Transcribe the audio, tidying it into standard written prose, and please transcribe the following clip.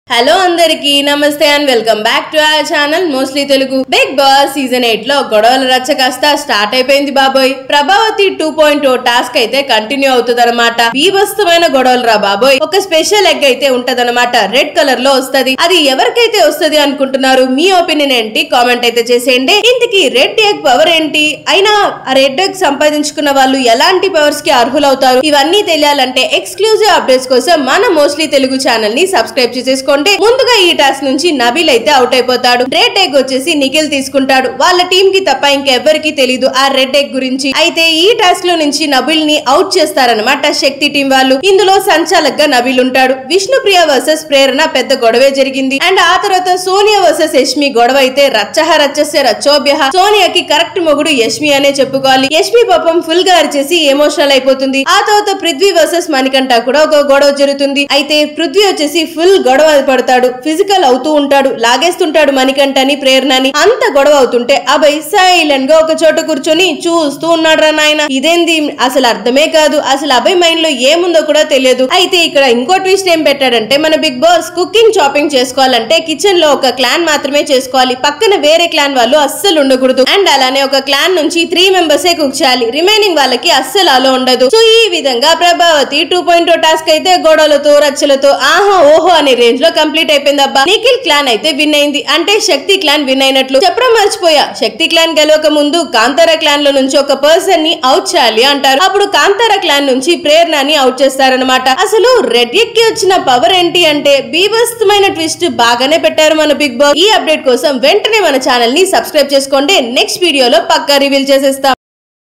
Hello అందరికి నమస్తే and welcome back to our channel mostly Telugu. Bigg Boss season 8 లో గొడవల రచ్చ కాస్త స్టార్ట్ అయిపోయింది బాబోయ్. ప్రభావతి 2.0 టాస్క్ అయితే కంటిన్యూ అవుతుందన్నమాట. బీభత్సమైన గొడవలు రా బాబోయ్. ఒక స్పెషల్ ఎగ్ అయితే ఉంటదన్నమాట, రెడ్ కలర్ లో వస్తది. అది ఎవరికైతే వస్తది అనుకుంటున్నారు? మీ ఒపీనియన్ ఏంటి? కామెంట్ అయితే చేసేయండి. ఇంతకీ రెడ్ ఎగ్ పవర్ ఏంటి? అయినా ఆ రెడ్ ఎగ్ సంపాదించుకున్న వాళ్ళు ఎలాంటి పవర్స్ కి అర్హులవుతారు? ఇవన్నీ తెలియాలంటే ఎక్స్క్లూజివ్ అప్డేట్స్ కోసం మన మోస్ట్లీ తెలుగు ఛానల్ ని సబ్స్క్రైబ్ చేసేసుకోండి. ముందుగా ఈ టాస్క్ నుంచి నబీల్ అయితే అవుట్ అయిపోతాడు. రెడ్ ఎగ్ వచ్చేసి నిఖిల్ తీసుకుంటాడు. వాళ్ళ టీం కి తప్ప ఇంకెవ్వరికి తెలీదు ఆ రెడ్ ఎగ్ గురించి. అయితే ఈ టాస్క్ లో నుంచి నబీల్ ని అవుట్ చేస్తారనమాట శక్తి టీం వాళ్ళు. ఇందులో సంచాలక్ గా నబీల్ ఉంటాడు. విష్ణుప్రియ వర్సెస్ ప్రేరణ పెద్ద గొడవే జరిగింది. అండ్ ఆ తర్వాత సోనియా వర్సెస్ యష్మి గొడవ అయితే రచ్చహ రచ్చసే రచ్చోభ్యహ. సోనియాకి కరెక్ట్ మొగుడు యష్మి అనే చెప్పుకోవాలి. యష్మి పాపం ఫుల్ గా అరిచేసి ఎమోషనల్ అయిపోతుంది. ఆ తర్వాత పృథ్వీ వర్సెస్ మణికంఠ కూడా ఒక గొడవ జరుగుతుంది. అయితే పృథ్వీ వచ్చేసి ఫుల్ గొడవ పడతాడు, ఫిజికల్ అవుతూ ఉంటాడు, లాగేస్తుంటాడు మణికంఠని ప్రేరణని. అంత గొడవ అవుతుంటే అభయ్ సైలెంట్ గా ఒక చోట కూర్చొని చూస్తూ ఉన్నాడు రా నాయన. ఇదేంది అసలు అర్థమే కాదు. అసలు అభయ్ మైండ్ లో ఏముందో కూడా తెలియదు. అయితే ఇక్కడ ఇంకో ట్విస్ట్ ఏం పెట్టాడంటే, మన బిగ్ బాస్ కుకింగ్ చాపింగ్ చేసుకోవాలంటే కిచెన్ లో ఒక క్లాన్ మాత్రమే చేసుకోవాలి, పక్కన వేరే క్లాన్ వాళ్ళు అస్సలు ఉండకూడదు. అండ్ అలానే ఒక క్లాన్ నుంచి 3 మెంబర్సే కుక్ చేయాలి, రిమైనింగ్ వాళ్ళకి అస్సలు అలో ఉండదు. సో ఈ విధంగా ప్రభావతి 2.0 టాస్క్ అయితే గొడవలతో రచ్చలతో ఆహా ఓహో అనే రేంజ్ లో కంప్లీట్ అయిపోయింది అబ్బా. నిఖిల్ క్లాన్ అయితే విన్ అయింది, అంటే శక్తి క్లాన్ విన్ అయినట్లు. చెప్పడం మర్చిపోయా, శక్తి క్లాన్ గెలవక ముందు కాంతార క్లాన్ లో నుంచి ఒక పర్సన్ ని అవుట్ చేయాలి అంటారు. అప్పుడు కాంతార క్లాన్ నుంచి ప్రేరణని అవుట్ చేస్తారనమాట. అసలు రెడ్ ఎగ్ కి వచ్చిన పవర్ ఏంటి అంటే బీభత్సమైన ట్విస్ట్ బాగానే పెట్టారు మన బిగ్ బాస్. ఈ అప్డేట్ కోసం వెంటనే మన ఛానల్ ని సబ్స్క్రైబ్ చేసుకోండి. నెక్స్ట్ వీడియోలో పక్కా రివీల్ చేసేస్తాం.